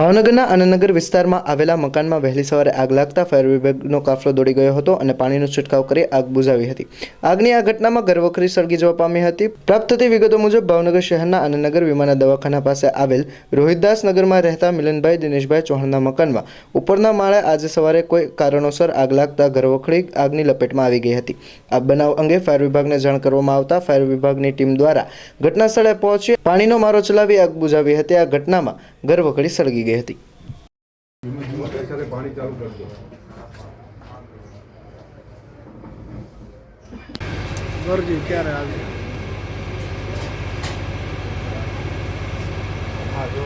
ભાવનગરના આનંદનગર વિસ્તારમાં આવેલા મકાનમાં વહેલી સવારે આગ લાગતા ફાયર વિભાગનો કાફલો દોડી ગયો હતો અને પાણીનો છંટકાવ કરી આગ બુઝાવી હતી। આગની આ ઘટનામાં ઘરવખરી સળગી જવા પામી હતી। પ્રાપ્ત થતી વિગતો મુજબ ભાવનગર શહેરના આનંદનગર વિમાના દવાખાના પાસે આવેલ રોહિતદાસ નગરમાં રહેતા મિલનભાઈ દિનેશભાઈ ચૌહાણના મકાનમાં ઉપરના માળે આજે સવારે કોઈ કારણોસર આગ લાગતા ઘરવખરી આગની લપેટમાં આવી ગઈ હતી। આ બનાવ અંગે ફાયર વિભાગને જાણ કરવામાં આવતા ફાયર વિભાગની ટીમ દ્વારા ઘટના સ્થળે પહોંચી પાણીનો મારો ચલાવી આગ બુઝાવી હતી। આ ઘટનામાં ઘરવખરી સળગી ગઈ હતી। હા, જો